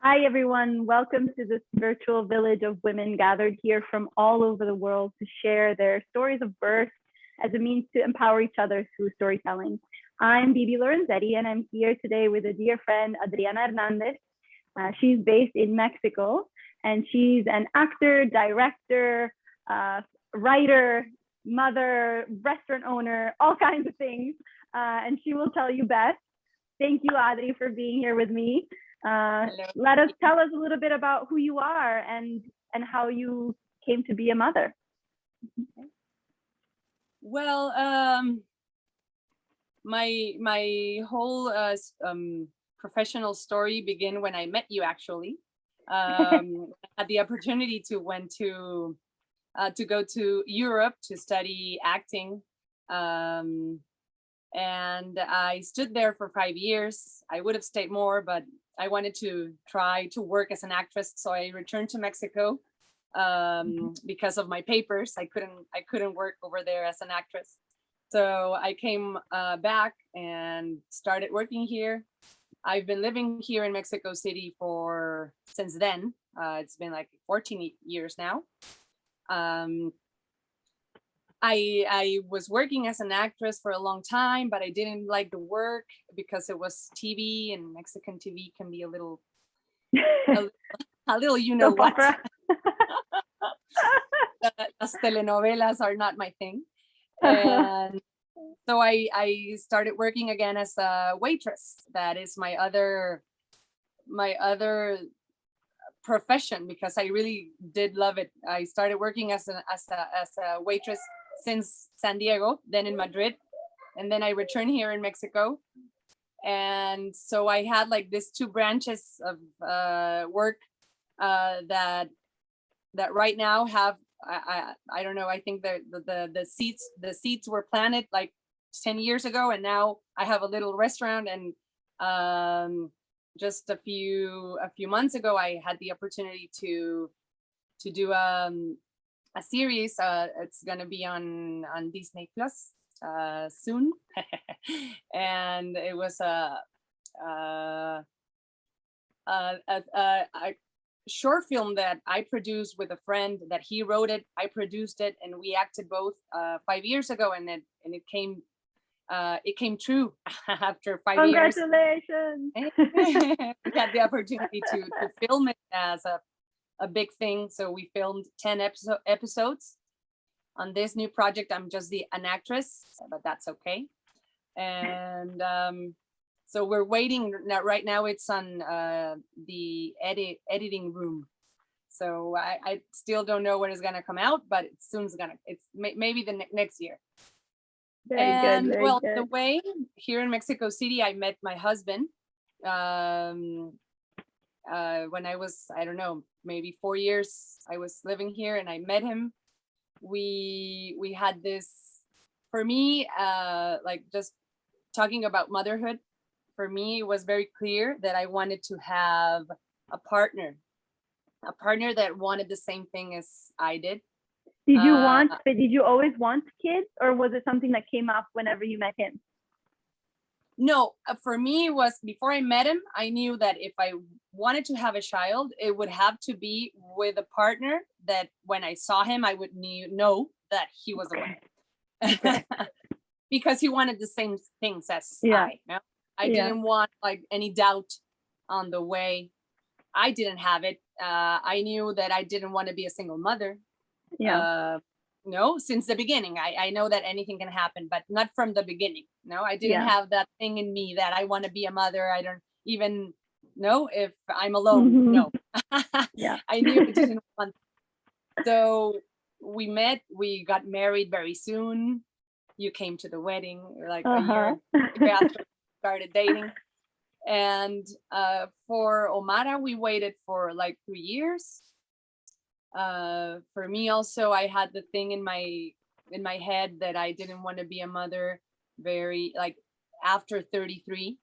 Hi, everyone. Welcome to this virtual village of women gathered here from all over the world to share their stories of birth as a means to empower each other through storytelling. I'm Bibi Lorenzetti, and I'm here today with a dear friend, Adriana Hernandez. She's based in Mexico, and she's an actor, director, writer, mother, restaurant owner, all kinds of things. And she will tell you best. Thank you, Adri, for being here with me. Let us tell us a little bit about who you are and how you came to be a mother. Well, my whole professional story began when I met you. Actually, I had the opportunity to go to Europe to study acting, and I stood there for 5 years. I would have stayed more, but I wanted to try to work as an actress, so I returned to Mexico because of my papers. I couldn't work over there as an actress, so I came back and started working here. I've been living here in Mexico City since then. It's been like 14 years now. I was working as an actress for a long time, but I didn't like the work because it was TV, and Mexican TV can be a little, you know what. Las telenovelas are not my thing. And so I started working again as a waitress. That is my other profession, because I really did love it. I started working as a waitress since San Diego, then in Madrid, and then I returned here in Mexico. And so I had like these two branches of work that right now have I don't know. I think the seeds were planted like 10 years ago, and now I have a little restaurant. And just a few months ago, I had the opportunity to do a series. It's gonna be on Disney Plus soon, and it was a short film that I produced with a friend. That he wrote it, I produced it, and we acted both 5 years ago, and it came true after 5 years. Congratulations! We had the opportunity to film it as a big thing. So we filmed 10 episodes on this new project. I'm just an actress, but that's okay. And so we're waiting now. Right now it's on the editing room. So I still don't know when it's gonna come out, but it's maybe the next year. Very good. The way here in Mexico City, I met my husband when I was, I don't know, maybe 4 years. I was living here and I met him. We had this, for me, like just talking about motherhood, for me, it was very clear that I wanted to have a partner that wanted the same thing as I did. Did you always want kids, or was it something that came up whenever you met him? No, for me, it was before I met him. I knew that if I wanted to have a child, it would have to be with a partner that when I saw him, I would know that he was the one. Because he wanted the same things as I. You know? I didn't want like any doubt on the way. I didn't have it. I knew that I didn't want to be a single mother. No, since the beginning. I know that anything can happen, but not from the beginning. No, I didn't have that thing in me that I want to be a mother. I don't even know if I'm alone. Mm-hmm. No. I knew I didn't want. So we met, we got married very soon. You came to the wedding like a year after we started dating. And for Omara, we waited for like 3 years. For me also, I had the thing in my head that I didn't want to be a mother very like after 33.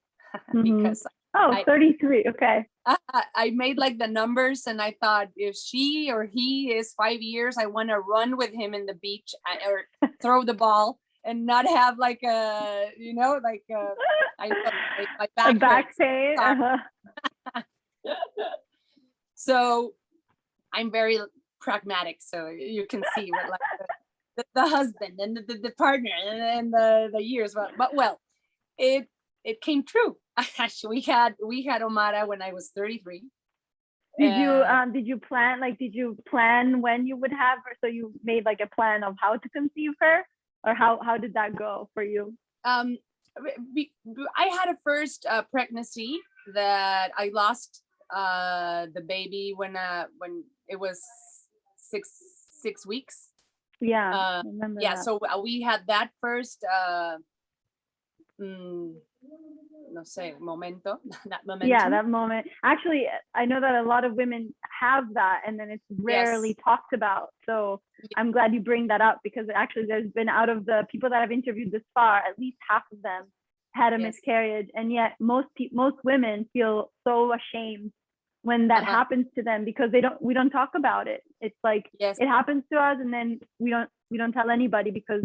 Because 33, okay. I made like the numbers, and I thought if she or he is 5 years, I want to run with him in the beach or throw the ball and not have like a, my back pain. So I'm very pragmatic. So you can see what like the husband and the partner and the years. But well, it came true. Actually, we had Omara when I was 33. Did you plan when you would have her? So you made like a plan of how to conceive her, or how did that go for you? I had a first pregnancy that I lost the baby when it was six weeks. Yeah, I remember yeah. that. So we had that first no sé, momento, that momentum. Yeah, that moment. Actually, I know that a lot of women have that, and then it's rarely Yes. talked about. So I'm glad you bring that up, because actually there's been, out of the people that I've interviewed this far, at least half of them had a Yes. miscarriage, and yet most women feel so ashamed when that happens to them, because we don't talk about it. It's like, Yes. it happens to us, and then we don't tell anybody, because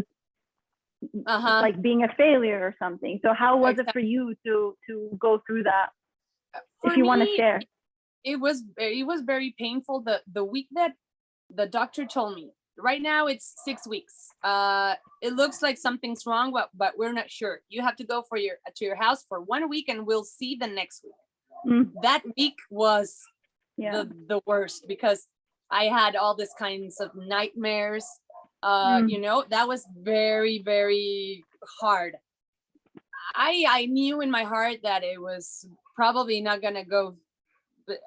it's like being a failure or something. So how was it for you to go through that? For if you me, want to share. It was very painful. The week that the doctor told me, right now it's 6 weeks. It looks like something's wrong, but we're not sure. You have to go to your house for 1 week, and we'll see the next week. That week was the worst, because I had all these kinds of nightmares. You know, that was very, very hard. I knew in my heart that it was probably not gonna go. But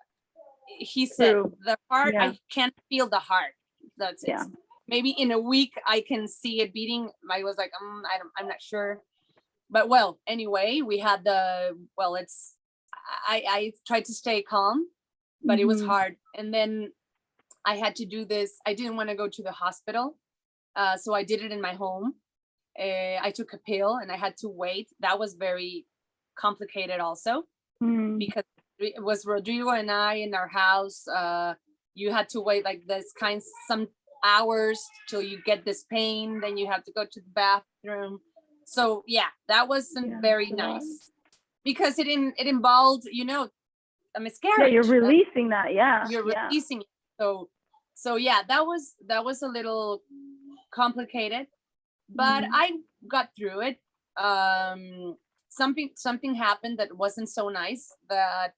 he said the heart, I can't feel the heart. That's it. Maybe in a week I can see it beating. I was like, I'm not sure. But well, anyway, we had I tried to stay calm, but it was hard. And then I had to do this. I didn't want to go to the hospital. So I did it in my home. I took a pill, and I had to wait. That was very complicated also, because it was Rodrigo and I in our house. You had to wait like some hours till you get this pain. Then you have to go to the bathroom. So yeah, that wasn't very nice, because it involved, a miscarriage. Yeah, you're releasing that. Yeah, you're releasing it. So yeah, that was a little complicated, but I got through it. Something happened that wasn't so nice, that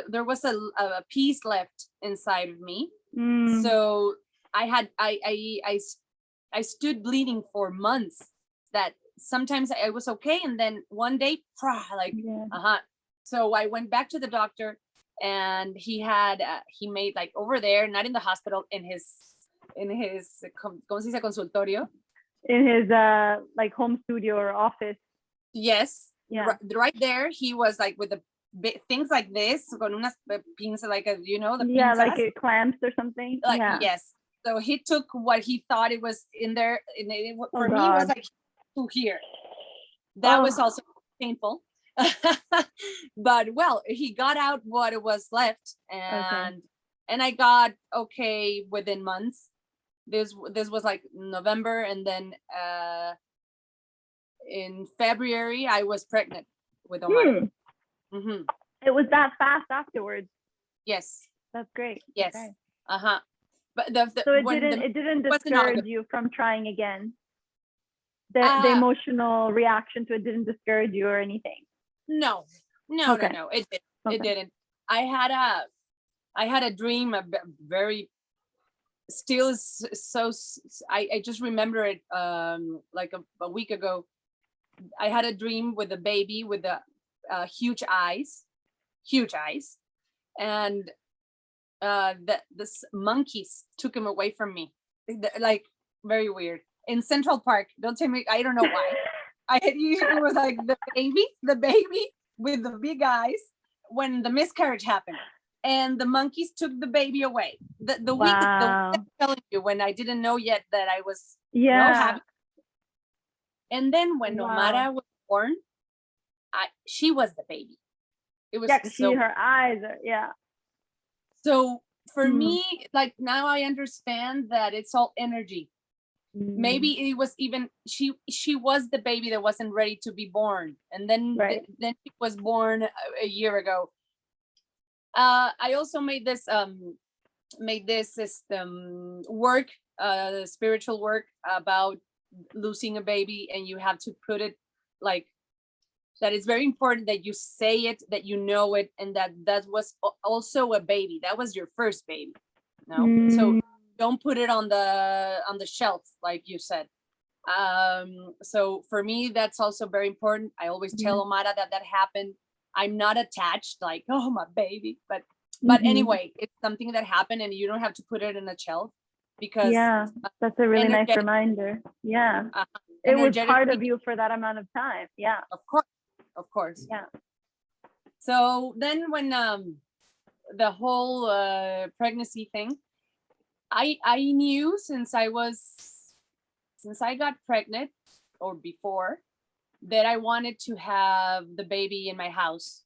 there was a piece left inside of me. So I stood bleeding for months, that sometimes I was okay, and then one day so I went back to the doctor, and he made, like, over there, not in the hospital, in his ¿cómo se dice? Consultorio. In his like home studio or office. Yes. Yeah. Right there, he was like with the things like this, con unas pinzas, like the pinzas. Like clamps or something. Yes. So he took what he thought it was in there, and for me it was like to here. That was also painful. But well, he got out what it was left, and I got okay within months. This was like November, and then in February I was pregnant with Omar. It was that fast afterwards. Yes. That's great. Yes. Okay. But so it didn't discourage you from trying again. The emotional reaction to it didn't discourage you or anything. No. It didn't. It didn't. I had a dream, a very still so. I just remember it like a week ago. I had a dream with a baby with huge eyes, and this monkeys took him away from me, like very weird, in Central Park. Don't tell me, I don't know why. It was like the baby with the big eyes when the miscarriage happened, and the monkeys took the baby away. The week I'm telling you, when I didn't know yet that I was happy. And then when Omara was born, she was the baby. It was her eyes So for me, like, now I understand that it's all energy. Maybe it was even she was the baby that wasn't ready to be born, and then then she was born a year ago. I also made this work, spiritual work about losing a baby, and you have to put it like that. It's very important that you say it, that you know it, and that was also a baby. That was your first baby. No, so don't put it on the shelf, like you said. So for me, that's also very important. I always tell Omara that happened. I'm not attached, like, oh, my baby, but anyway, it's something that happened, and you don't have to put it in a shelf, because that's a really nice reminder. It was part of you for that amount of time. Of course. So then when the whole pregnancy thing, I knew since I got pregnant, or before, that I wanted to have the baby in my house,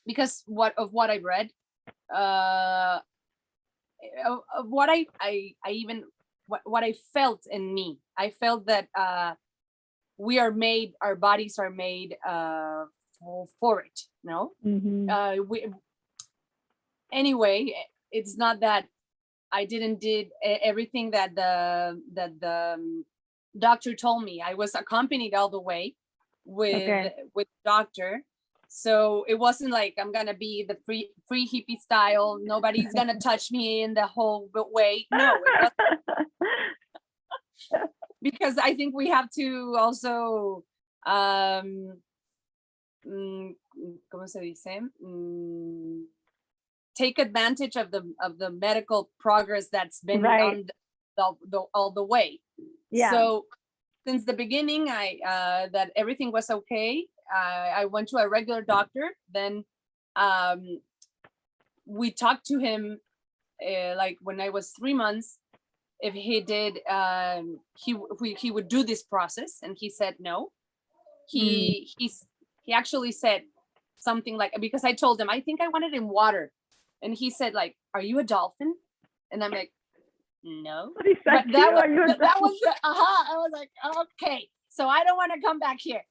because of what I read, of what I even what I felt in me. I felt that our bodies are made for it. No, anyway, it's not that I didn't did everything that the doctor told me. I was accompanied all the way with doctor, so it wasn't like I'm gonna be the free hippie style. Nobody's gonna touch me in the whole way. No, it wasn't. Because I think we have to also ¿cómo se dice? Take advantage of the medical progress that's been on all the way. So since the beginning, I that everything was okay. I went to a regular doctor. Then we talked to him like when I was 3 months, if he did he would do this process, and he said no. He actually said something like, because I told him I think I want it in water, and he said like, are you a dolphin? And I'm like, no. But that was I was like, okay, so I don't want to come back here.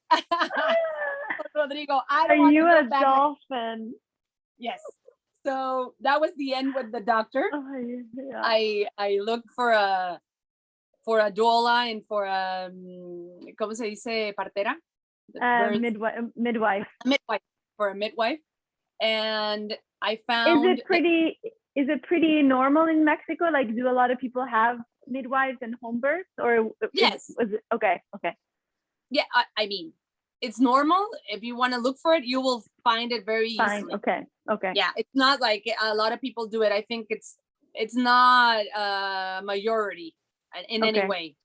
Rodrigo, I don't want to come back. Are you a dolphin? Yes. So that was the end with the doctor. I looked for a doula and for a ¿cómo se dice? Partera? Midwife. For a midwife, and I found. Is it pretty normal in Mexico? Like, do a lot of people have midwives and home births, or yes? Okay. Yeah, I mean, it's normal. If you want to look for it, you will find it very easily. Okay. Yeah, it's not like a lot of people do it. I think it's not a majority in any way.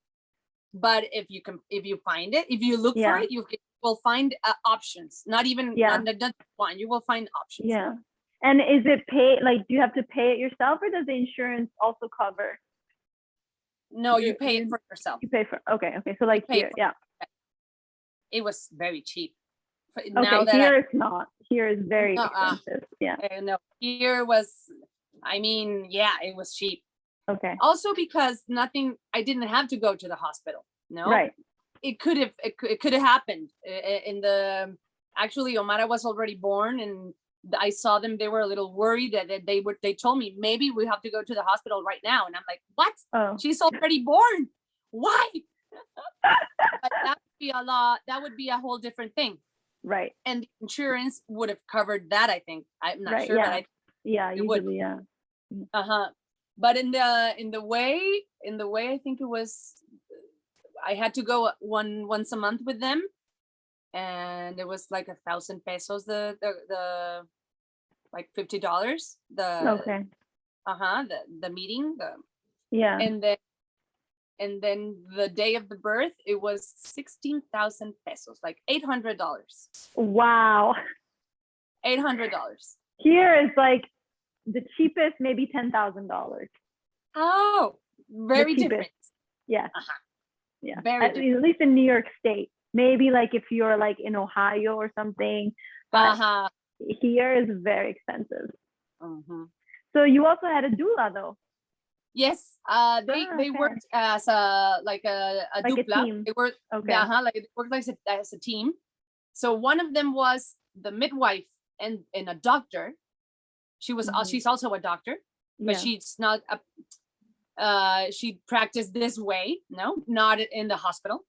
But if you find it, if you look for it, you will find options. Not even one. You will find options. Yeah. And is it paid? Like, do you have to pay it yourself, or does the insurance also cover? No, you pay it for yourself. You pay for okay. So like here, it was very cheap. Now that here it's not. Here is very expensive. No, here was. I mean, it was cheap. Okay. Also because I didn't have to go to the hospital. No. Right. It could have happened actually Omara was already born, and I saw them. They were a little worried that they told me maybe we have to go to the hospital right now. And I'm like, what? Oh. She's already born. Why? But that would be a whole different thing. Right. And the insurance would have covered that, I think. I'm not sure, but usually, would. But in the way I think it was, I had to go once a month with them, and it was like 1,000 pesos, the like $50 the meeting, and then the day of the birth it was 16,000 pesos, like $800. Wow. $800. Here is like the cheapest, maybe $10,000. Oh, very different. Yeah. Yeah. Very at least in New York State. Maybe like if you're like in Ohio or something, but here is very expensive. So you also had a doula though. Yes, they worked as a dupla. Team. They worked like as a team. So one of them was the midwife, and a doctor. She's also a doctor, but she's not she practiced this way, no, not in the hospital,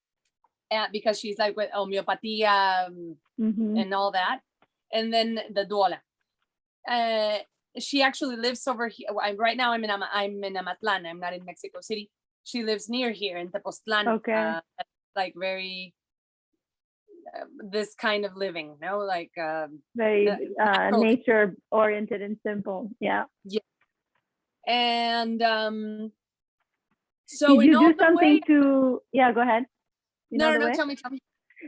because she's like with homeopathia and all that. And then the duola, she actually lives over here. Right now I'm in Amatlan. I'm not in Mexico City. She lives near here in Tepoztlan. Okay. Like very this kind of living, like very nature oriented and simple. Yeah. And so did you do something to go ahead. No, tell me.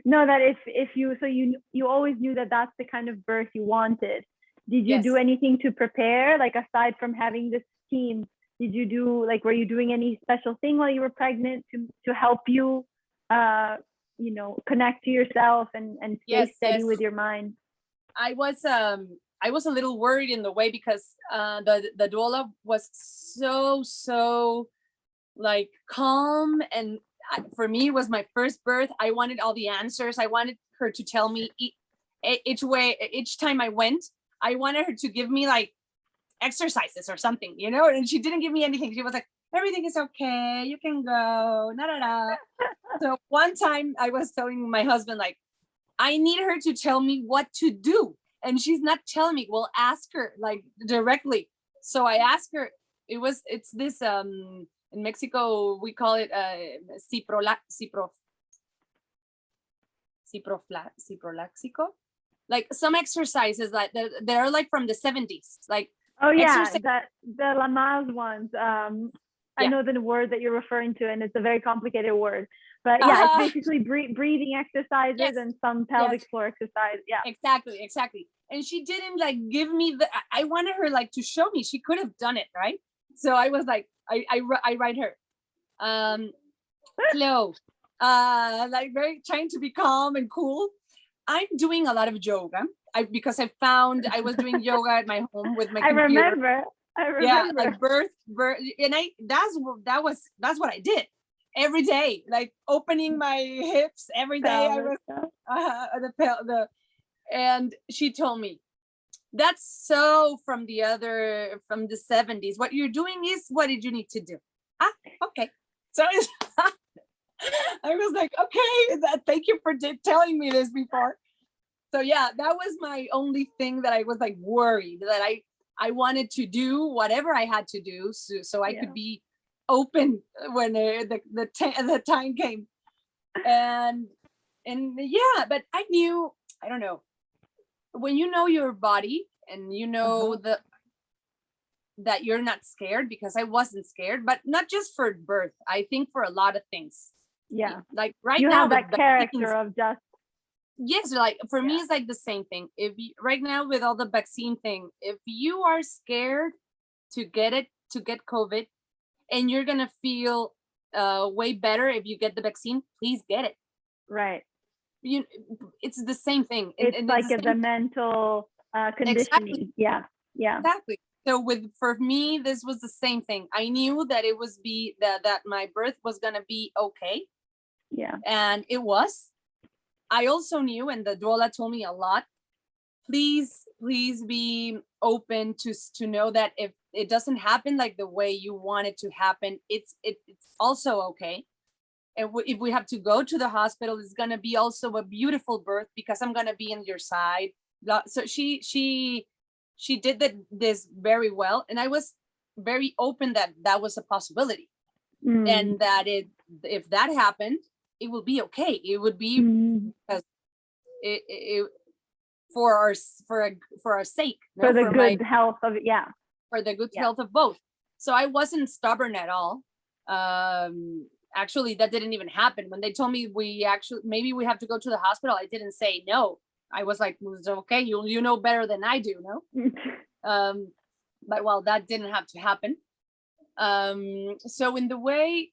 No, that if you, so you always knew that that's the kind of birth you wanted. Did you do anything to prepare, like aside from having this team? Did you do, like, were you doing any special thing while you were pregnant to help you connect to yourself and stay steady with your mind? I was a little worried in the way, because the doula was so like calm, and for me it was my first birth. I wanted all the answers. I wanted her to tell me each time I went. I wanted her to give me like exercises or something, and she didn't give me anything. She was like, everything is okay, you can go, So one time I was telling my husband, like, I need her to tell me what to do, and she's not telling me. Well, ask her like directly. So I asked her. It's this in Mexico we call it ciproflaxico, like some exercises like they're like from the 70s, like the Lamaze ones. I know the word that you're referring to, and it's a very complicated word, but it's basically breathing exercises and some pelvic floor exercise. Exactly. And she didn't like give me I wanted her like to show me. She could have done it, right? So I was like, I write her, Chloe, like very trying to be calm and cool. I'm doing a lot of yoga. Because I found I was doing yoga at my home with my computer. I remember. Yeah, like birth, and that's what I did every day, like opening my hips every day. I was and she told me, that's so from the 70s. What you're doing is what did you need to do? Okay. So I was like, okay, thank you for telling me this before. So that was my only thing that I was like worried that I wanted to do whatever I had to do so I could be open when the time came. And but I knew, I don't know, when you know your body and you know that you're not scared, because I wasn't scared, but not just for birth. I think for a lot of things. Yeah. Like right you now, have that character of just. Yes, like for me, it's like the same thing. If you, right now with all the vaccine thing, if you are scared to get COVID, and you're gonna feel way better if you get the vaccine, please get it. Right. It's the same thing. It's like the mental conditioning. Exactly. Yeah. Exactly. So for me, this was the same thing. I knew that it was that my birth was gonna be okay. Yeah. And it was. I also knew, and the doula told me a lot, please be open to know that if it doesn't happen like the way you want it to happen, it's also okay. And if we have to go to the hospital, it's going to be also a beautiful birth, because I'm going to be on your side. So she did this very well. And I was very open that was a possibility. And that if that happened, it will be okay. It would be because it for our sake, for the good health of for the good health of both. So I wasn't stubborn at all. Actually, that didn't even happen. When they told me maybe we have to go to the hospital, I didn't say no. I was like, okay, you know better than I do, no? But well, that didn't have to happen. So in the way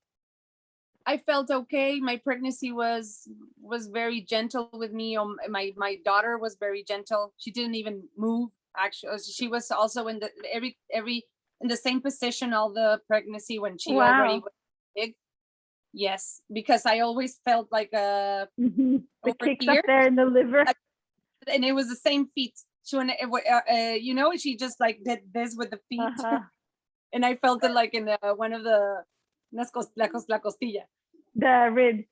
I felt okay. My pregnancy was very gentle with me. My daughter was very gentle. She didn't even move. Actually, she was also in the in the same position all the pregnancy when she already was big. Yes, because I always felt like the kicks up there in the liver, and it was the same feet. she went, she just like did this with the feet, and I felt it like in one of the la costilla, the rib.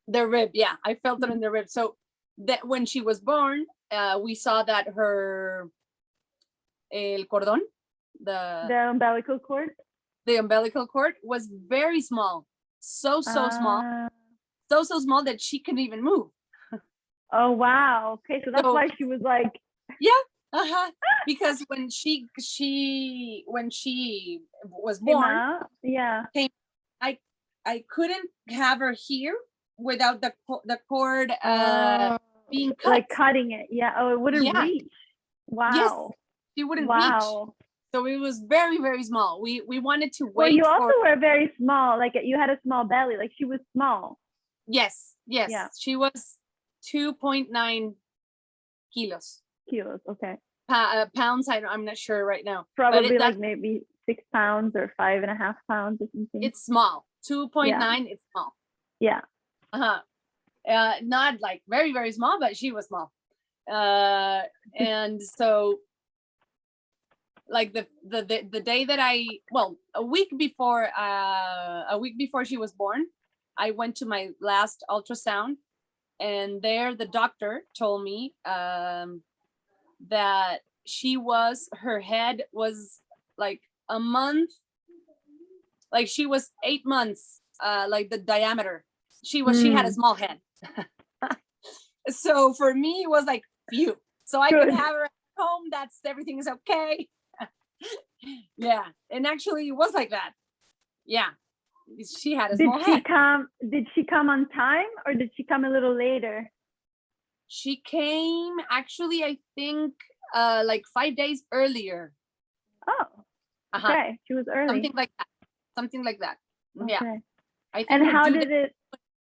The rib, yeah, I felt it in the rib. So that when she was born, we saw that her el cordón, the umbilical cord. The umbilical cord was very small, so small, so small that she couldn't even move. Oh wow! Okay, so that's why she was like, yeah, because when she was born, I couldn't have her here without the cord being cut, like cutting it. Yeah. Oh, it wouldn't reach. Wow. Yes, she wouldn't reach. So it was very, very small. We wanted to wait. Well, you also were very small. Like you had a small belly. Like she was small. Yes. Yeah. She was 2.9 kilos. Okay. Pounds. I'm not sure right now. Probably like maybe 6 pounds or 5.5 pounds or something. It's small. 2.9. It's small. Yeah. Not like very, very small, but she was small. And so like the day that a week before she was born, I went to my last ultrasound, and there the doctor told me that her head was like a month, like she was 8 months, like the diameter. She had a small head. So for me, it was like, phew. So I could have her at home. Everything is okay. Yeah. And actually it was like that. Yeah. She had a small head. Did she come on time, or did she come a little later? She came actually, I think, like 5 days earlier. Oh, okay. She was early. Something like that. Okay. Yeah. I think how did it?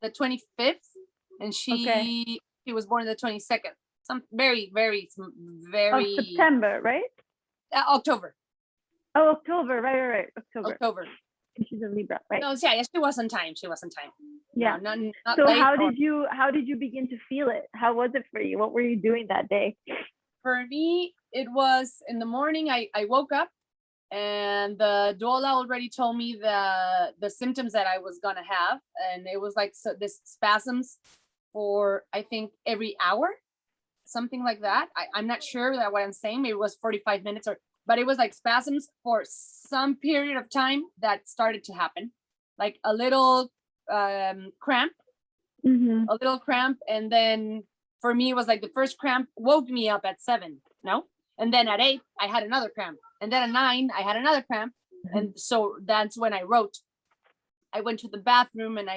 The 25th, and she was born the 22nd. Some very, very, very. Of September, right? October. Oh, October. Right. October. She's a Libra, right? No, yeah, she was on time. Yeah. No, not so how did you begin to feel it? How was it for you? What were you doing that day? For me, it was in the morning. I woke up, and the doula already told me the symptoms that I was gonna have, and it was like this spasms for, I think, every hour, something like that. I'm not sure that what I'm saying. Maybe it was 45 minutes, but it was like spasms for some period of time that started to happen, like a little cramp, a little cramp, and then for me it was like the first cramp woke me up at 7, and then at 8 I had another cramp. And then at 9, I had another cramp. And so that's when I wrote. I went to the bathroom, and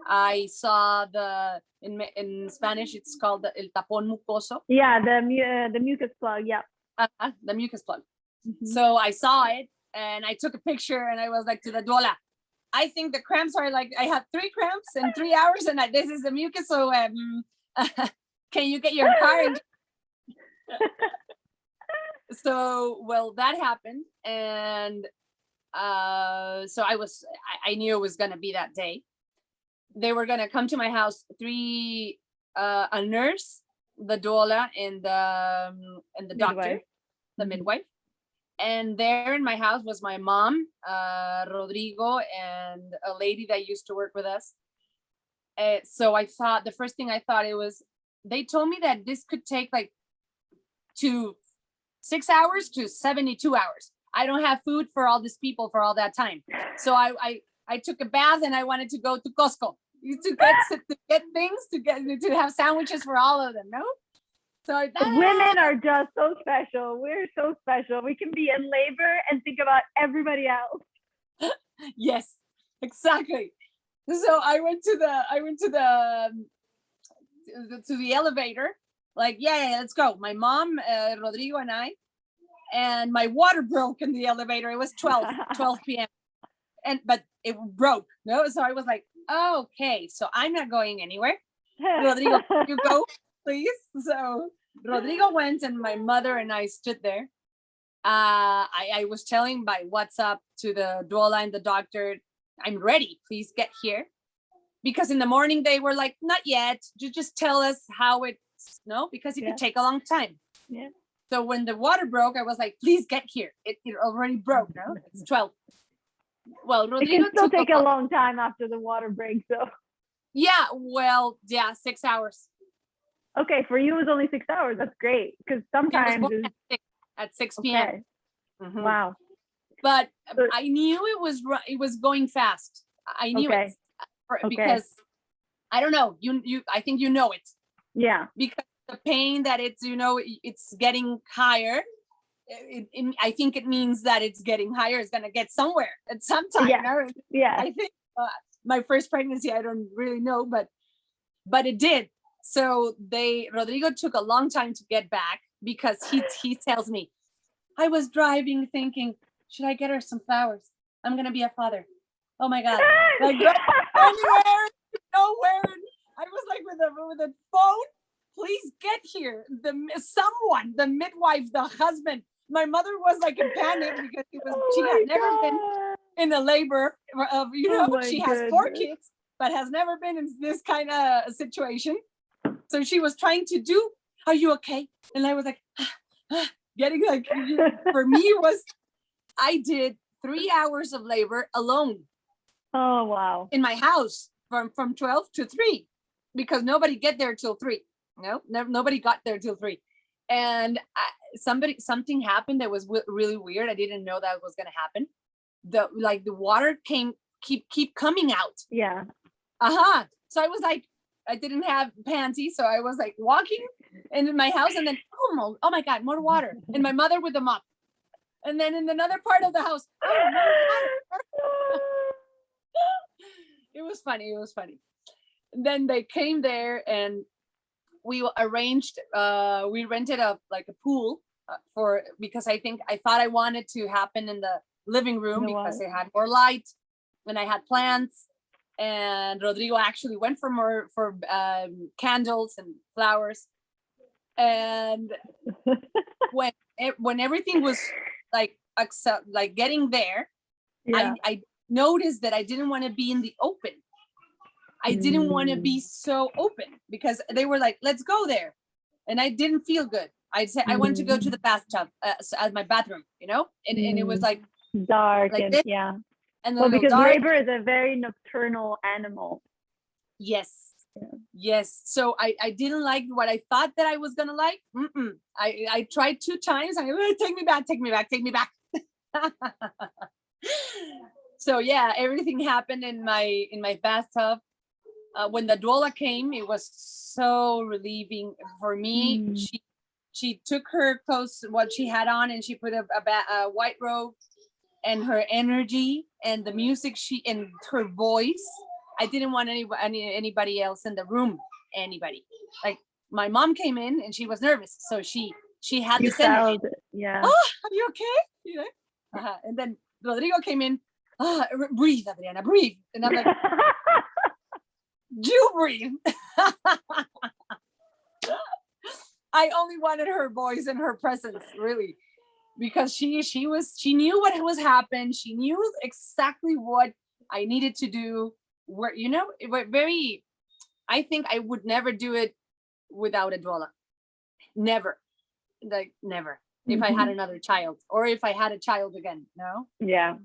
I saw in Spanish, it's called el tapón mucoso. Yeah, the mucus plug, yeah. The mucus plug. So I saw it, and I took a picture, and I was like to the doula, I think the cramps are like, I have 3 cramps in 3 hours, and this is the mucus, so can you get your car? So, well, that happened. And so I knew it was going to be that day. They were going to come to my house, 3, a nurse, the doula, and the doctor, the midwife. And there in my house was my mom, Rodrigo, and a lady that used to work with us. So the first thing I thought they told me that this could take like 6 hours to 72 hours. I don't have food for all these people for all that time. So I took a bath, and I wanted to go to Costco to get things, to have sandwiches for all of them. No? So women are just so special. We're so special. We can be in labor and think about everybody else. Yes, exactly. So I went to the elevator. Like, yeah, let's go. My mom, Rodrigo, and my water broke in the elevator. It was 12 p.m. But it broke. No, so I was like, okay, so I'm not going anywhere. Rodrigo, you go, please. So Rodrigo went, and my mother and I stood there. I was telling by WhatsApp to the doula and the doctor, I'm ready. Please get here. Because in the morning they were like, not yet. Just tell us how it's, because it could take a long time. Yeah. So when the water broke, I was like, please get here. It already broke. No, it's 12. Well, It Rodrigo can still took take a long time after the water breaks, so. Yeah, well, yeah, 6 hours. Okay, for you it was only 6 hours. That's great, because He was sometimes born it's at 6 p.m. okay. Mhm. Wow. But So- I knew it was going fast. I knew Okay. it because I don't know. You I think you know it, Yeah. because the pain that it's getting higher. I think it means that it's getting higher. It's gonna get somewhere at some time. Yeah. No? Yeah. I think my first pregnancy, I don't really know, but it did. So Rodrigo took a long time to get back, because he tells me, I was driving thinking, should I get her some flowers? I'm gonna be a father. Oh my God! Like, go anywhere, nowhere. I was like with a phone. Please get here. The midwife, the husband. My mother was like in panic, because she had never been in a labor of, she has 4 kids, but has never been in this kind of situation. So she was trying to do, are you okay? And I was like, getting like, for me I did 3 hours of labor alone. Oh, wow. In my house from 12 to 3, because nobody get there till 3. No, nobody got there till 3. And something happened that was really weird. I didn't know that was going to happen. The water keep coming out. Yeah. So I was like, I didn't have panties, so I was like walking in my house, and then oh my God, more water. And my mother with the mop. And then in another part of the house, it was funny. And then they came there, and we arranged, we rented a pool because I thought I wanted to happen in the living room, because it had more light, and I had plants. And Rodrigo actually went for candles and flowers. And when everything was like getting there, Yeah. I noticed that I didn't want to be in the open. I didn't want to be so open, because they were like, let's go there. And I didn't feel good. I said, I want to go to the bathtub, at my bathroom, and it was like dark, like and this. yeah. And Well, because dark. labor is a very nocturnal animal. Yes. Yes. So I didn't like what I thought that I was gonna like. I tried 2 times. I take me back. So yeah, everything happened in my bathtub. When the doula came, it was so relieving for me. She took her clothes, what she had on, and she put a white robe, and her energy and the music and her voice. I didn't want anybody else in the room. Anybody. Like, my mom came in and she was nervous, so she had this energy. Yeah. Oh, are you okay? And then Rodrigo came in. Breathe, Adriana, breathe. And I'm like, you breathe. I only wanted her voice and her presence, really, because she knew what was happening. She knew exactly what I needed to do. Where it was very. I think I would never do it without a doula. Never, never. If I had another child, or if I had a child again, no. Yeah.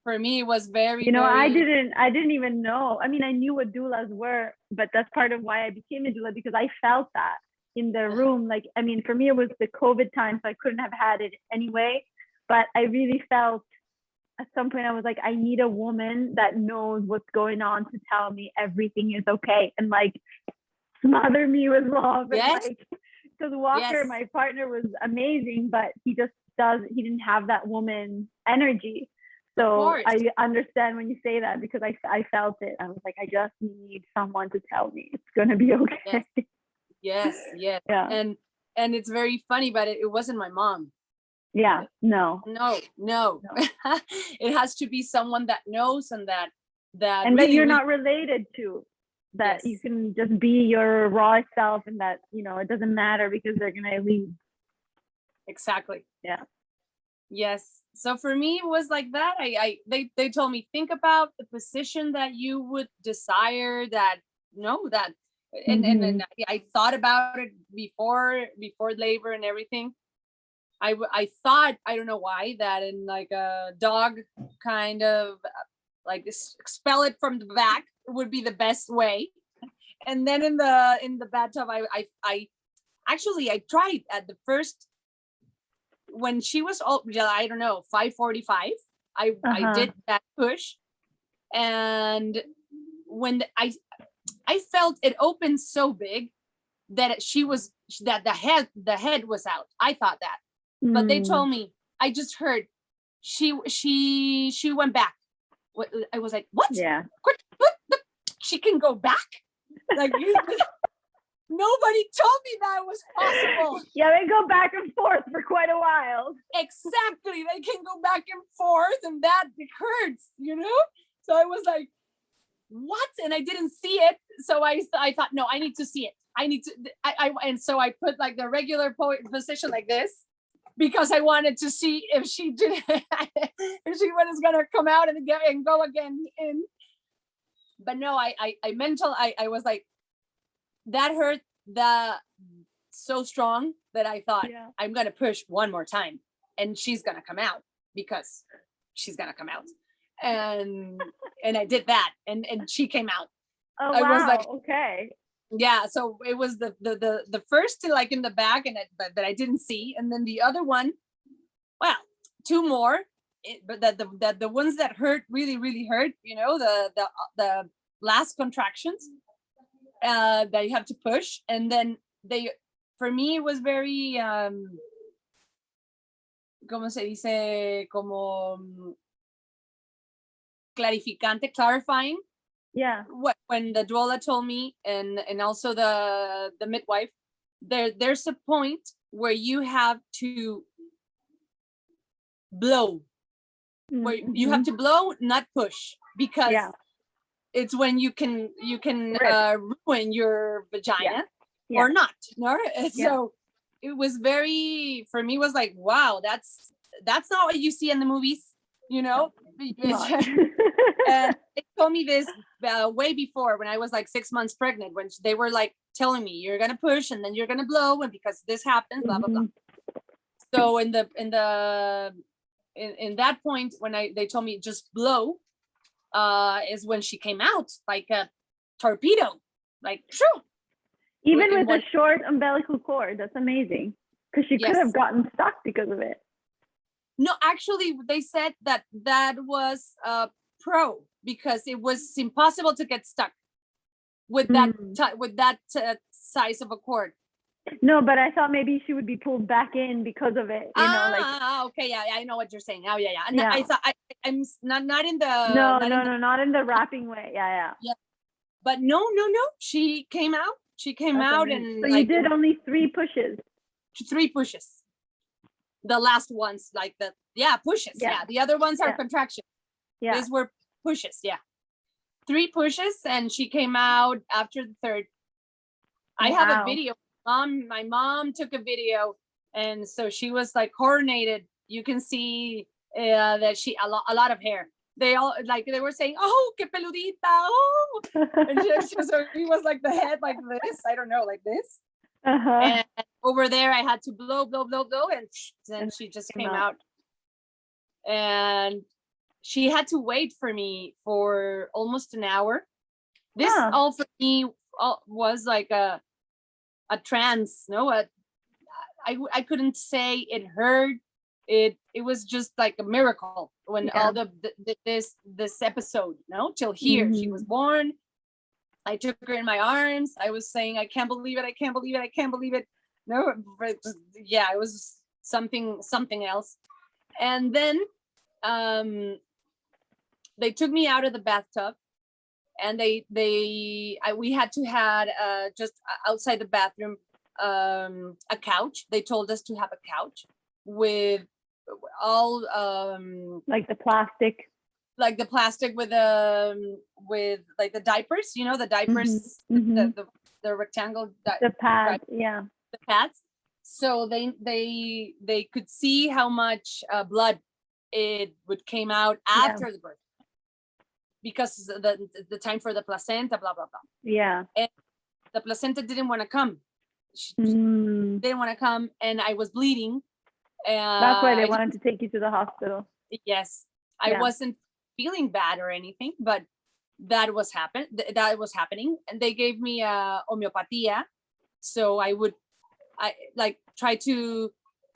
For me, it was very. I didn't even know. I mean, I knew what doulas were, but that's part of why I became a doula, because I felt that in the room. Like, I mean, for me, it was the COVID time, so I couldn't have had it anyway. But I really felt at some point, I was like, I need a woman that knows what's going on to tell me everything is okay, and like smother me with love. Yes. Because Walker, my partner, was amazing, but he didn't have that woman energy. So I understand when you say that, because I felt it. I was like, I just need someone to tell me it's going to be okay. Yes. Yeah. And it's very funny, but it wasn't my mom. Yeah. No. It has to be someone that knows and that and really, that you're not related to, that you can just be your raw self, and that, it doesn't matter, because they're going to leave. Exactly. Yeah. Yes. So for me, it was like that. They told me, think about the position that you would desire, and I thought about it before labor and everything. I thought, I don't know why, that in like a dog kind of like expel it from the back would be the best way. And then in the bathtub, I actually I tried at the first, when she was all, I don't know, 5:45. I did that push, and when I felt it opened so big that the head was out. I thought that, but they told me, I just heard she went back. I was like, what? Yeah. What? She can go back? Like nobody told me that was possible. Yeah, they go back and forth for quite a while. Exactly, they can go back and forth, and that hurts, you know. So I was like, what? And I didn't see it, so I thought, no, I need to see it. I need to. And so I put like the regular position like this, because I wanted to see if she did, if she was gonna come out and go again in. But no, I was like, that hurt so strong that I thought, I'm gonna push one more time, and she's gonna come out, because she's gonna come out. And I did that, and she came out. Oh, I was like, okay. Yeah, so it was the first to like in the back, and that I didn't see, and then the other one, well, two more, but the ones that hurt really hurt, you know, the last contractions that you have to push, and then for me it was very ¿cómo se dice? Como clarificante, clarifying. Yeah. When the doula told me, and also the midwife, there's a point where you have to blow, where you have to blow, not push, because it's when you can ruin your vagina or not. No, so it was very, for me, was like, wow, that's not what you see in the movies, you know. And they told me this way before, when I was like 6 months pregnant, when they were like telling me, you're gonna push and then you're gonna blow, and because this happens, blah blah blah. So in that point, when they told me just blow, is when she came out like a torpedo, like shoo. Even with a short umbilical cord, that's amazing, because she could have gotten stuck because of it. No, actually, they said that was pro, because it was impossible to get stuck with that size of a cord. No, but I thought maybe she would be pulled back in because of it. You know, like. Okay, yeah, I know what you're saying. Oh, yeah. And I thought I'm not in the. No, not in the wrapping way. Yeah. But no. She came out. And so you did only 3 pushes. 3 pushes. The last ones, like pushes. Yeah. The other ones are contractions. Yeah. These were pushes. Yeah. 3 pushes, and she came out after the 3rd. I have a video. My mom took a video, and so she was like coordinated. You can see that she a lot of hair. They all they were saying, "Oh, que peludita!" Oh, and so he was like the head like this. I don't know, like this. And over there, I had to blow, and then she just came out. And she had to wait for me for almost an hour. This all for me was like a trance. No, I couldn't say it hurt. It was just like a miracle when all this episode, till here. She was born. I took her in my arms. I was saying, I can't believe it. No, it was something else. And then they took me out of the bathtub, and we had to had just outside the bathroom a couch. They told us to have a couch with all like the plastic with like the diapers, the diapers, the rectangle, the pads, the pads. So they could see how much blood it would came out after the birth, because the time for the placenta, blah blah blah. Yeah. And the placenta didn't want to come. She didn't want to come, and I was bleeding. And That's why they wanted to take you to the hospital. yes, I wasn't feeling bad or anything, but that was happening, and they gave me a homeopatia, so I like try to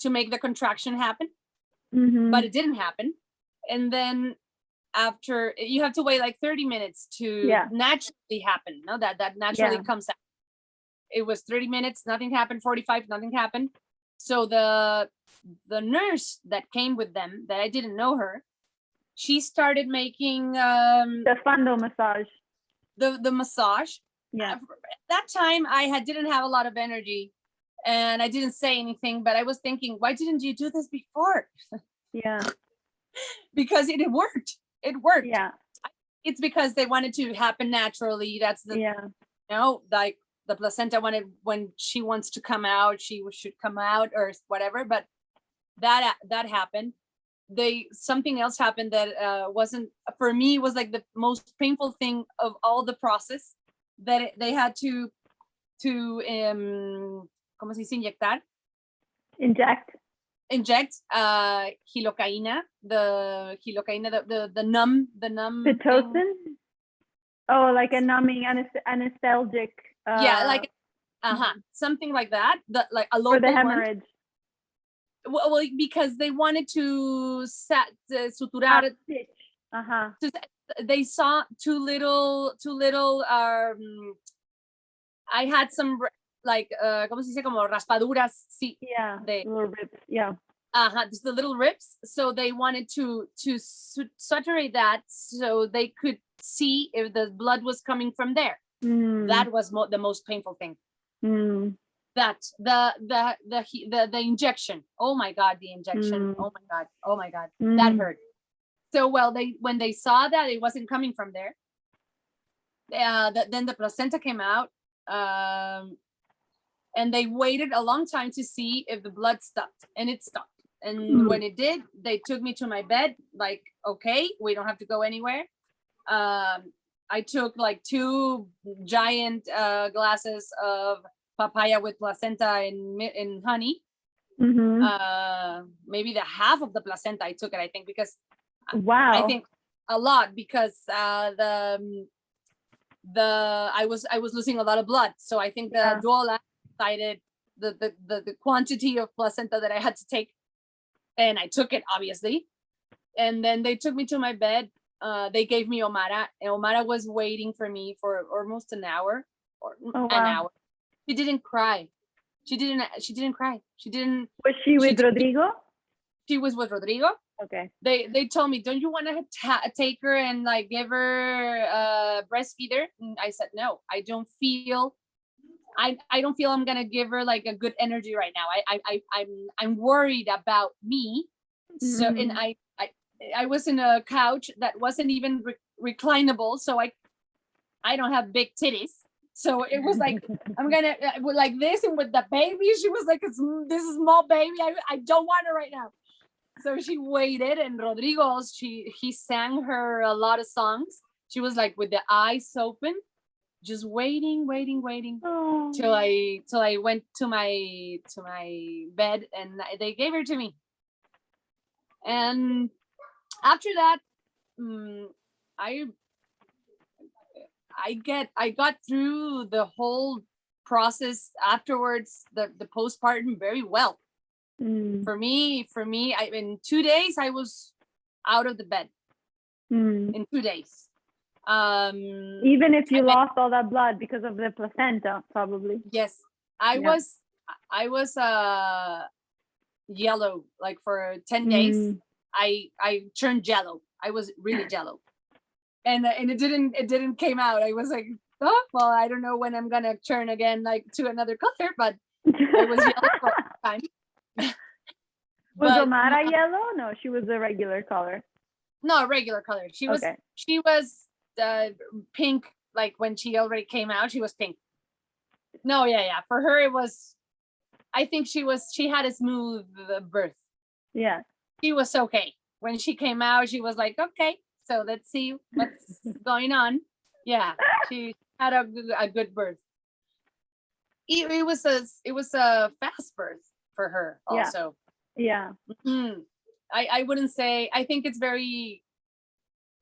make the contraction happen, but it didn't happen. And then after, you have to wait like 30 minutes to naturally happen. No, that naturally comes out. It was 30 minutes, nothing happened. 45, nothing happened. So the nurse that came with them, that I didn't know her, she started making the fundal massage. The massage. Yeah. At that time I didn't have a lot of energy, and I didn't say anything, but I was thinking, why didn't you do this before? Yeah. Because it worked. It worked. Yeah. It's because they wanted to happen naturally. That's the like the placenta wanted, when she wants to come out, she should come out or whatever. But that happened. Something else happened that wasn't, for me, was like the most painful thing of all the process, that they had to ¿cómo se dice? Inject hilocaína, the numb Pitocin? thing. Oh, like a numbing anesthetic. Like something like that. Like a local for the hemorrhage. Well, because they wanted to suturar. They saw too little. I had some like ¿cómo se dice? Como raspaduras. Sí. Yeah. Little rips. Yeah. Just the little rips. So they wanted to saturate that so they could see if the blood was coming from there. That was the most painful thing. That the injection. Oh my God, the injection. Oh my God. That hurt. So when they saw that it wasn't coming from there, then the placenta came out, and they waited a long time to see if the blood stopped, and it stopped. And when it did, they took me to my bed, like, okay, we don't have to go anywhere. I took like 2 giant glasses of papaya with placenta and honey. Maybe the half of the placenta I took it, I think, because I think a lot, because I was losing a lot of blood. So I think the doula decided the quantity of placenta that I had to take, and I took it, obviously. And then they took me to my bed. They gave me Omara, and Omara was waiting for me for almost an hour or an hour. She didn't cry. She didn't cry. Was she with Rodrigo? She was with Rodrigo. Okay. They told me, don't you want to take her and like give her breastfeed her? And I said, no, I don't feel I'm gonna give her like a good energy right now. I'm worried about me. So, and I was in a couch that wasn't even reclinable, so I don't have big titties. So it was like, I'm gonna like this, and with the baby, she was like, this is small baby. I don't want her right now. So she waited, and Rodrigo, he sang her a lot of songs. She was like with the eyes open, just waiting till I went to my bed, and they gave her to me. And after that, I got through the whole process afterwards, the postpartum, very well. For me, in 2 days, I was out of the bed. In 2 days. Even if you lost all that blood because of the placenta, probably. Yes, I was yellow, like for 10 days. I turned jello. I was really jello, and it didn't came out. I was like, oh well, I don't know when I'm gonna turn again, like to another color, but I was yellow for a time. Was Omara yellow? No, she was a regular color. No, regular color. She was pink. Like when she already came out, she was pink. No, yeah. For her, it was. I think she had a smooth birth. Yeah. She was okay. When she came out, she was like, okay, so let's see what's going on. Yeah, she had a good birth. It was a fast birth for her also. Yeah. Mm. I wouldn't say, I think it's very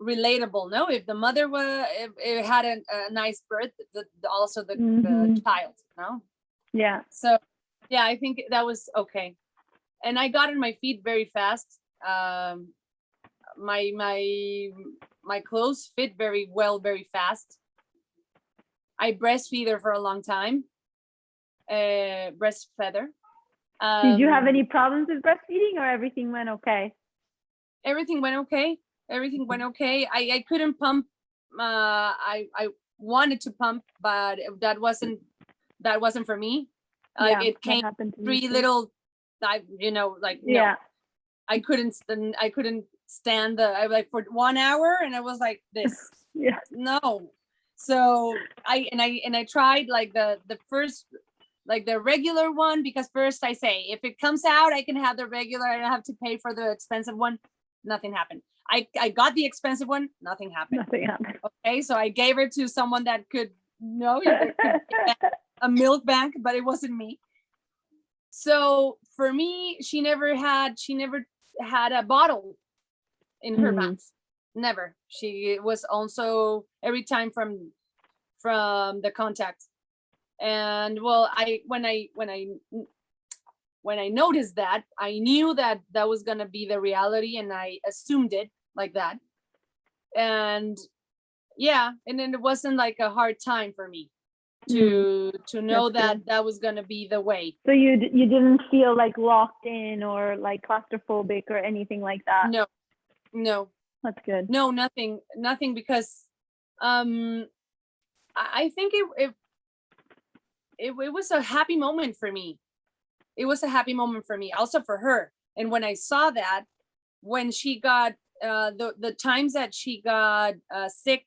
relatable. No, if the mother was, if it had a nice birth, also the child, no? Yeah. So yeah, I think that was okay. And I got on my feet very fast. My clothes fit very well, very fast. I breastfeed her for a long time. Breastfeather. Did you have any problems with breastfeeding, or everything went okay? Everything went okay. Everything went okay. I couldn't pump. I wanted to pump, but that wasn't for me. Yeah, It that came happened to me three too. little, like no. Yeah. I couldn't stand I like for 1 hour, and I was like this. Yeah. No. So I tried like the first, like the regular one, because first I say, if it comes out, I can have the regular. I don't have to pay for the expensive one. Nothing happened. I got the expensive one. Nothing happened. Nothing happened. Okay, so I gave it to someone that could that could get a milk bank, but it wasn't me. So for me, she never had a bottle in her mouth. Never. She was also every time from the contact. And well, when I noticed that, I knew that was gonna be the reality, and I assumed it like that. And yeah, and then it wasn't like a hard time for me to know that was gonna be the way. So you didn't feel like locked in or like claustrophobic or anything like that? No. That's good. No, nothing, because I think it was a happy moment for me. It was a happy moment for me, also for her. And when I saw that, when she got the times that she got sick,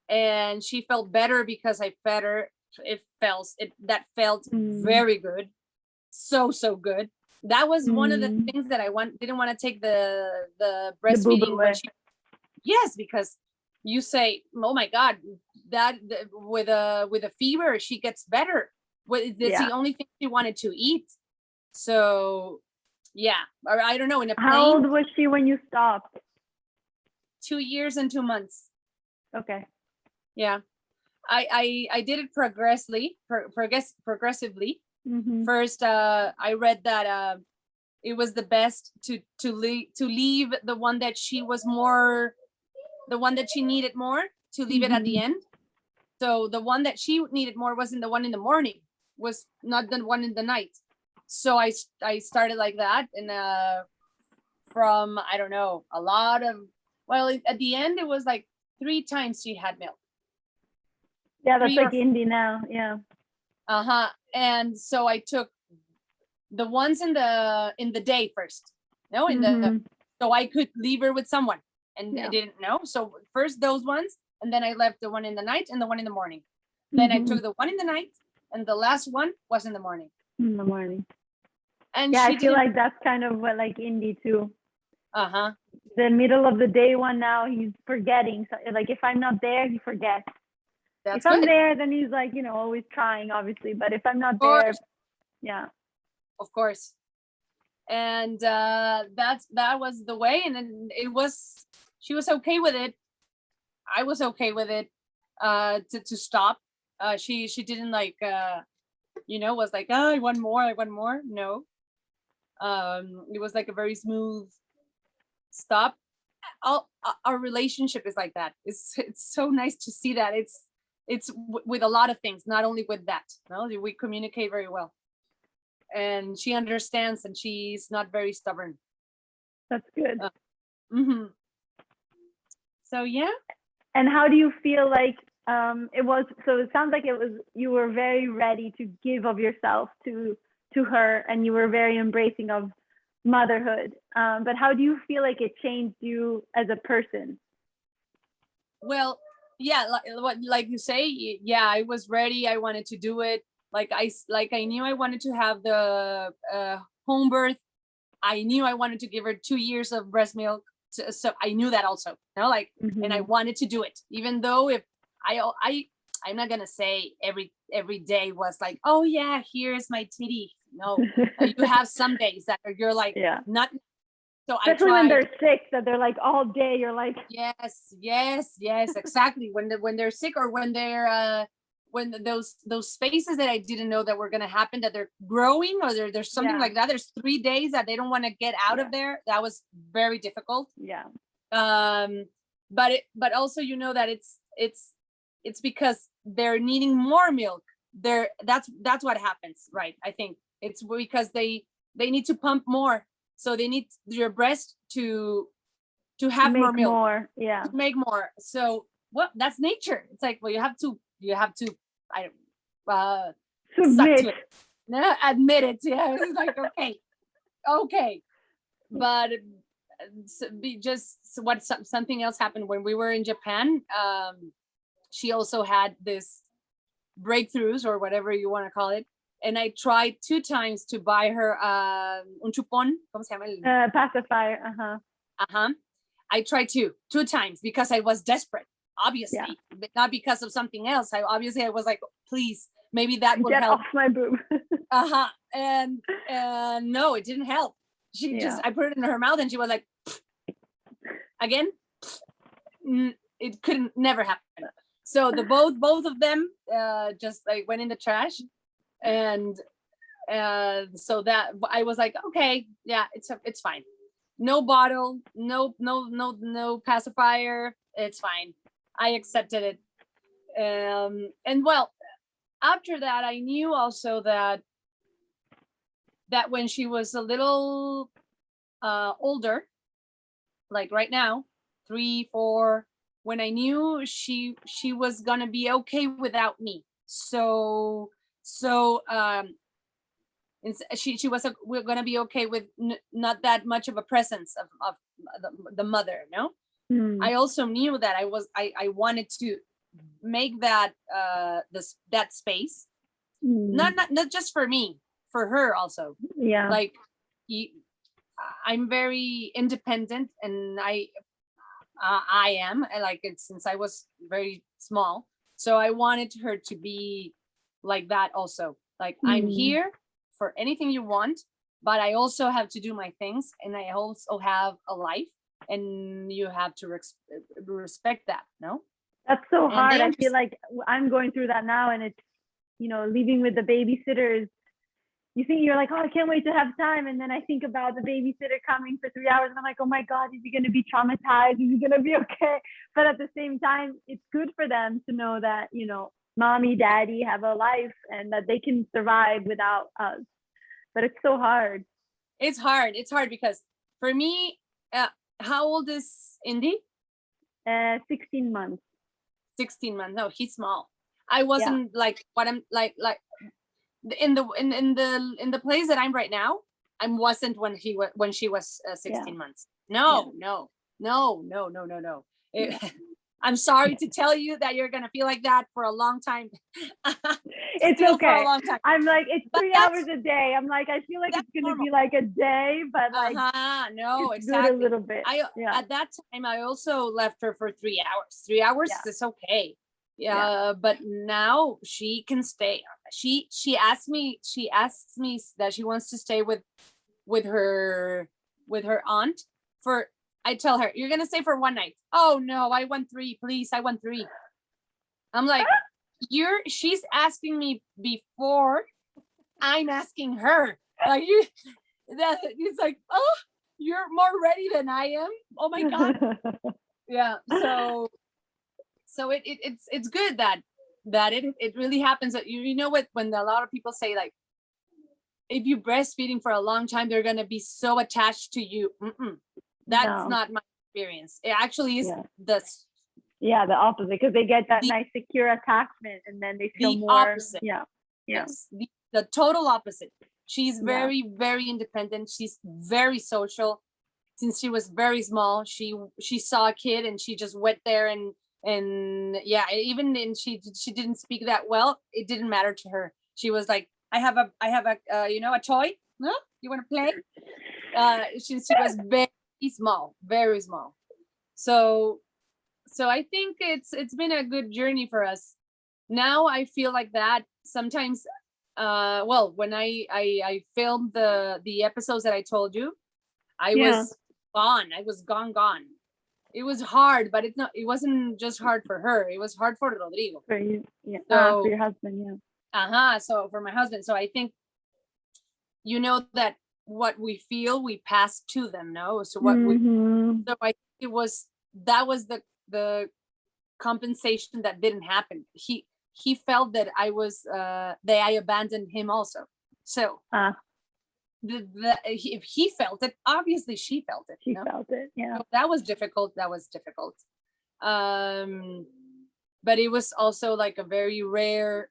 and she felt better because I fed her, that felt very good, so good. That was one of the things that I didn't want to take the breastfeeding when she. Yes, because you say, oh my God, that with a fever she gets better. That's the only thing she wanted to eat. So yeah, or I don't know. In a plane. How old was she when you stopped? 2 years and 2 months. Okay. Yeah, I did it progressively. First, I read that it was the best to leave the one that she was more, the one that she needed more, to leave it at the end. So the one that she needed more wasn't the one in the morning, was not the one in the night. So I started like that, and from, I don't know, a lot of, well, at the end it was like 3 times she had milk. Yeah, that's like Indy now. Yeah. And so I took the ones in the day first. No, so I could leave her with someone, and I didn't know. So first those ones, and then I left the one in the night and the one in the morning. Then I took the one in the night, and the last one was in the morning. In the morning. And yeah, I feel like that's kind of what like Indy too. The middle of the day one now, he's forgetting. So, like if I'm not there, he forgets. If I'm there, then he's like, always trying, obviously. But if I'm not there, yeah. Of course. And that was the way. And then she was okay with it. I was okay with it to stop. She didn't like, was like, oh, I want more. No. It was like a very smooth stop. Our relationship is like that. It's so nice to see that. It's with a lot of things, not only with that. No, we communicate very well, and she understands, and she's not very stubborn. That's good. So yeah. And how do you feel like it was? So it sounds like you were very ready to give of yourself to her, and you were very embracing of motherhood. But how do you feel like it changed you as a person? Well, yeah, like you say, yeah, I was ready. I wanted to do it. Like I knew I wanted to have the home birth. I knew I wanted to give her 2 years of breast milk. So I knew that also, and I wanted to do it, even though if I'm not gonna say every day was like, oh yeah, here's my titty, No, you have some days that you're like, Yeah. not. So Especially I when tried. they're sick, that they're like all day, you're like, Yes, exactly. When they're sick, or when they're when those spaces that I didn't know that were gonna happen, that they're growing, or there's something Yeah. like that. There's 3 days that they don't want to get out of there. That was very difficult. yeah. But also, you know, that it's because they're needing more milk. That's what happens, right? I think it's because they need to pump more, so they need your breast to have more Make milk, more. Yeah. to make more. So, well, that's nature. It's like, well, you have to I suck Submit. to it. No, admit it. Yeah, it's like, okay. But something else happened when we were in Japan. She also had this breakthroughs, or whatever you want to call it, and I tried 2 times to buy her un chupón. ¿Cómo se llama? Pacifier. I tried 2 times because I was desperate, obviously, but not because of something else. I was like, please, maybe that will Get help. off my boob. And no, it didn't help. I put it in her mouth, and she was like, again. It couldn't never happen. So both of them just like went in the trash, and so that I was like, okay, yeah, it's fine. No bottle, no pacifier. It's fine. I accepted it. And well, after that, I knew also that when she was a little older, like right now, 3, 4, when I knew she was gonna be okay without me. So she was we're gonna be okay with not that much of a presence of the mother. No, I also knew that I wanted to make that that space, not just for me, for her also. Yeah. Like, I'm very independent, and I am, like, it's since I was very small. So I wanted her to be like that also. Like, I'm here for anything you want, but I also have to do my things, and I also have a life, and you have to respect that. No, that's so hard. I feel like I'm going through that now, and it's, you know, leaving with the babysitters. You think, you're like, oh, I can't wait to have time, and then I think about the babysitter coming for 3 hours, and I'm like, oh my God, is he going to be traumatized? Is he going to be okay? But at the same time, it's good for them to know that, you know, mommy, daddy have a life, and that they can survive without us. But it's so hard. It's hard because for me, how old is Indy? 16 months. 16 months. No, he's small. I wasn't like what I'm like in the place that I'm right now. I wasn't when she was 16 months. No. I'm sorry to tell you that you're gonna feel like that for a long time. It's okay. For a long time. I'm like, it's 3 hours a day. I'm like, I feel like it's gonna be like a day, but like, no, it's exactly. good a little bit. At that time, I also left her for 3 hours. 3 hours is okay. But now she can stay. She asks me that she wants to stay with her aunt for. I tell her, you're gonna stay for 1 night. Oh no, I want 3, please. I want 3. I'm like, she's asking me before I'm asking her. Like, it's like, oh, you're more ready than I am. Oh my God. Yeah. So it's good that it really happens. That you know what, when a lot of people say, like, if you breastfeeding for a long time, they're gonna be so attached to you. That's not my experience. It actually is the opposite, because they get that nice secure attachment, and then they feel more opposite. Yes, the total opposite. She's very, very independent. She's very social. Since she was very small, she saw a kid and she just went there, and even then she didn't speak that well. It didn't matter to her. She was like, I have a a toy. No, you want to play? She was very small. So I think it's been a good journey for us. Now I feel like that sometimes Well, when I filmed the episodes that I told you, I Yeah. was gone. I was gone. It was hard, but it wasn't just hard for her. It was hard for Rodrigo. For you, yeah. So, For your husband, yeah. So for my husband. So I think, you know, that what we feel, we pass to them, no? So what we, so I think that was the compensation that didn't happen. He felt that I abandoned him also. So if he felt it, obviously she felt it. She felt it, yeah. So that was difficult. But it was also like a very rare,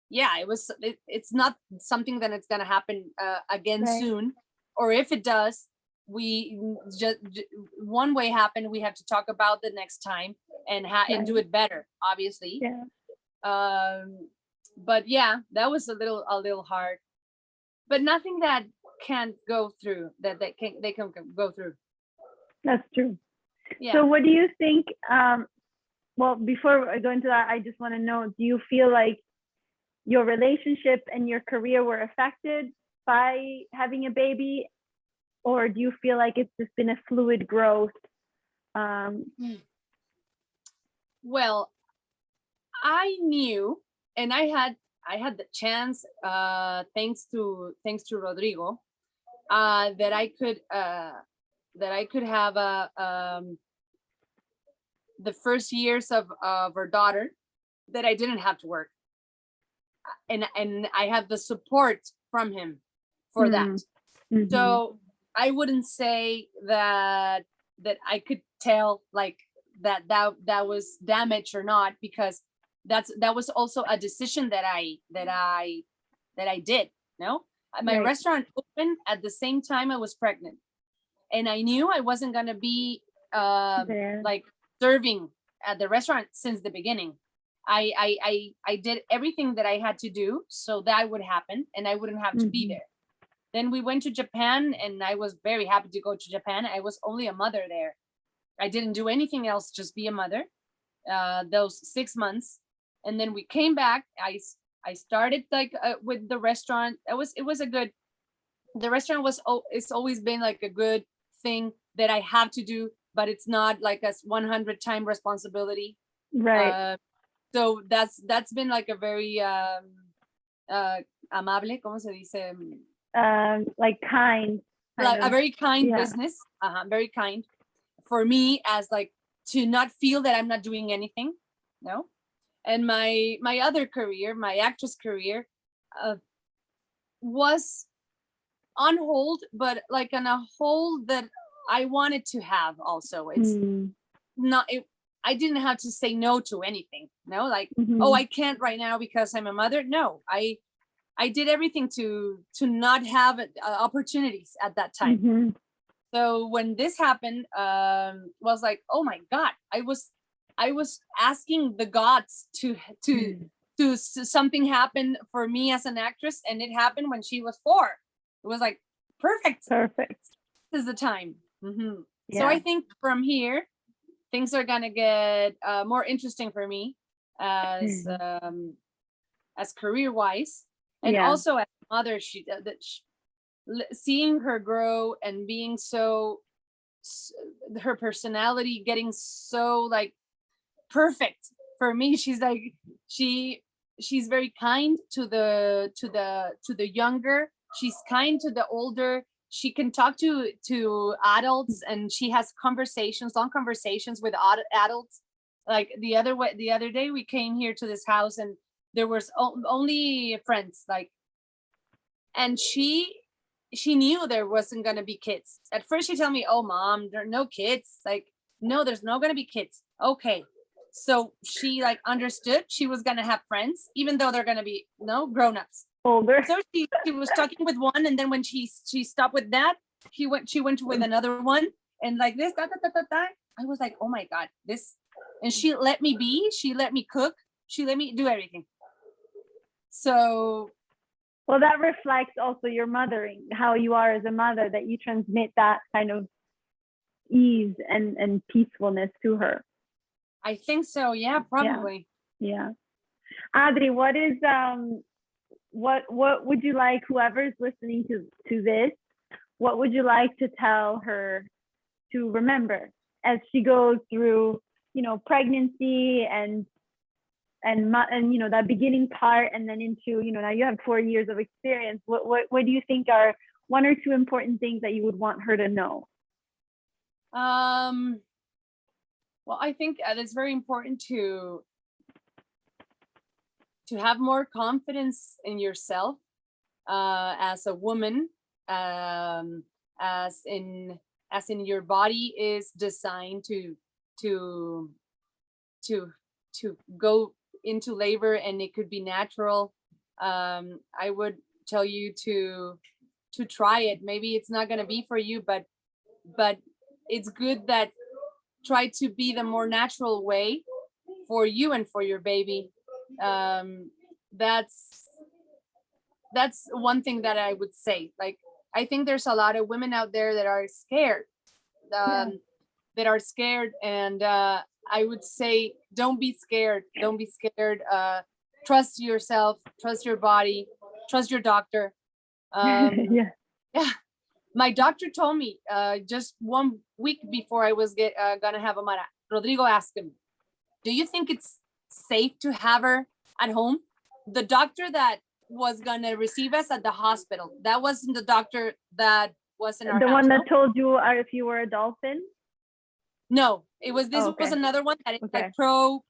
it's not something that it's going to happen again soon, or if it does, we just one way happen, we have to talk about the next time and do it better, obviously. But yeah, that was a little hard, but nothing that can't go through, that they can go through. That's true. Yeah. So what do you think, well, before I go into that, I just want to know, do you feel like your relationship and your career were affected by having a baby, or do you feel like it's just been a fluid growth? Well, I knew, and I had the chance, thanks to Rodrigo, that I could have the first years of our daughter, that I didn't have to work, and I had the support from him for that. So I wouldn't say that I could tell like that was damage or not, because that was also a decision that I did. No, my restaurant opened at the same time I was pregnant, and I knew I wasn't gonna be like serving at the restaurant since the beginning. I did everything that I had to do so that would happen, and I wouldn't have to be there. Then we went to Japan, and I was very happy to go to Japan. I was only a mother there. I didn't do anything else, just be a mother those 6 months. And then we came back. I started like with the restaurant. It was a good, the restaurant it's always been like a good thing that I have to do, but it's not like a 100-time responsibility. Right. So that's been like a very amable, ¿cómo se dice? Like kind. Like a very kind business, very kind for me, as like to not feel that I'm not doing anything, no. And my other career, my actress career, was on hold, but like on a hold that I wanted to have also. It's not, I didn't have to say no to anything, no, like, oh, I can't right now because I'm a mother. No, I did everything to not have opportunities at that time. So when this happened, was like, oh my God, I was asking the gods to something happen for me as an actress, and it happened when she was 4. It was like perfect. This is the time. So I think from here things are gonna get more interesting for me as career wise, and also as a mother. Seeing her grow and being so, her personality getting so like perfect for me. She's like, she's very kind to the younger. She's kind to the older. She can talk to adults, and she has long conversations with adults. Like the other day we came here to this house, and there was only friends, like, and she knew there wasn't going to be kids. At first she told me, oh mom, there are no kids. Like, no, there's not going to be kids. Okay. So she like understood she was going to have friends, even though they're going to be grown-ups. Older. So she was talking with one, and then when she stopped with that, she went with another one, and like this, I was like, oh my God, this. And she let me be, she let me cook, she let me do everything. So, well, that reflects also your mothering, how you are as a mother, that you transmit that kind of ease and peacefulness to her. I think so. Yeah, probably. Yeah. Adri, what is what would you like, whoever's listening to this, what would you like to tell her to remember as she goes through, pregnancy and that beginning part, and then into, now you have 4 years of experience. What do you think are 1 or 2 important things that you would want her to know? Well, I think it's very important to have more confidence in yourself as a woman, as in your body is designed to go into labor, and it could be natural. I would tell you to try it. Maybe it's not going to be for you, but it's good that try to be the more natural way for you and for your baby. That's one thing that I would say. Like, I think there's a lot of women out there that are scared, and I would say, don't be scared. Trust yourself, trust your body, trust your doctor. Yeah. My doctor told me just 1 week before I was gonna have Amara, Rodrigo asked him, do you think it's safe to have her at home? The doctor that was gonna receive us at the hospital, that wasn't the doctor that was in our The house, one that no? told you if you were a dolphin? No, it was this okay. was another one that is Okay. like pro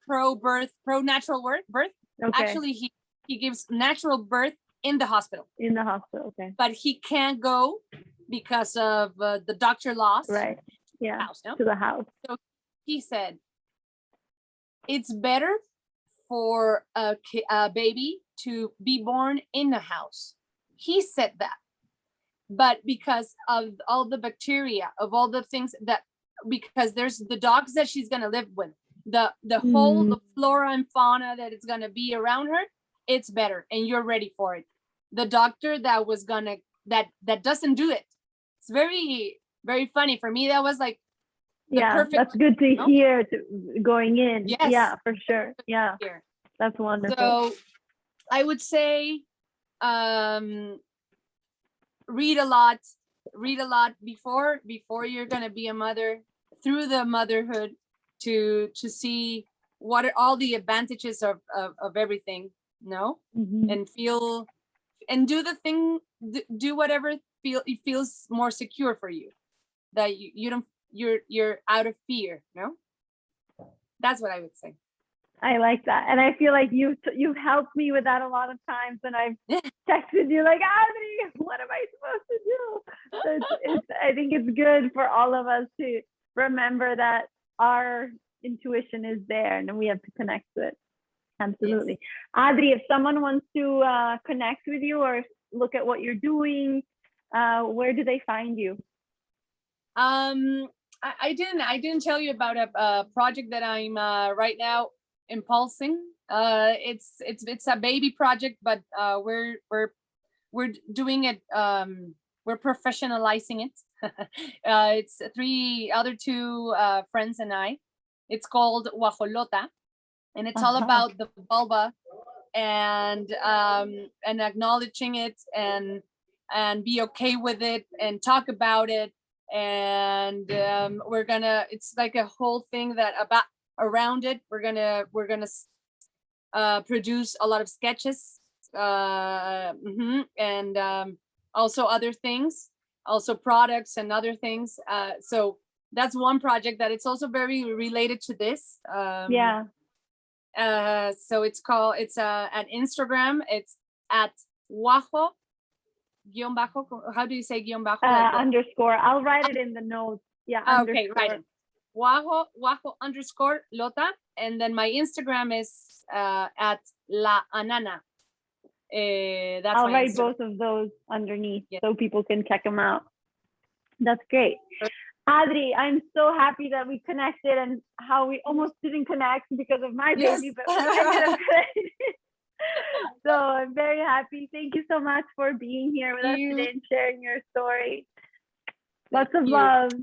natural birth. Okay. Actually, he gives natural birth in the hospital. In the hospital, okay. But he can't go because of the doctor lost Right. Yeah. house, no? To the house. So he said, it's better for a baby to be born in a house. He said that. But because of all the bacteria, of all the things that, because there's the dogs that she's going to live with, the whole the flora and fauna that is going to be around her, it's better, and you're ready for it. The doctor that was gonna that doesn't do it. It's very, very funny for me. That was like the perfect. That's good to hear going in. Yes. Yeah, for sure. Yeah, that's wonderful. So I would say read a lot before you're gonna be a mother, through the motherhood, to see what are all the advantages of everything, and feel and do the thing, do whatever it feels more secure for you, that you don't, you're out of fear. That's what I would say. I like that, and I feel like you've helped me with that a lot of times when I've texted you like, Adri, what am I supposed to do? So I think it's good for all of us to remember that our intuition is there and we have to connect to it. Absolutely. Yes. Adri, if someone wants to connect with you or look at what you're doing, where do they find you? I didn't tell you about a project that I'm right now impulsing. It's a baby project, but we're doing it. We're professionalizing it. It's 2 other friends and I. It's called Guajolota, and it's all about the vulva and acknowledging it and be okay with it and talk about it. And it's like a whole thing that around it. We're gonna produce a lot of sketches, and also other things, also products and other things. So that's one project that it's also very related to this. So it's at Instagram. It's at Guajo _, how do you say _? Underscore. I'll write it in the notes. Yeah. Okay, write it. Guajo _Lota, and then my Instagram is at La Anana. That's I'll write both of those underneath so people can check them out. That's great. Adri, I'm so happy that we connected, and how we almost didn't connect because of my baby, but we ended up connecting. So I'm very happy. Thank you so much for being here with us today and sharing your story. Lots of love.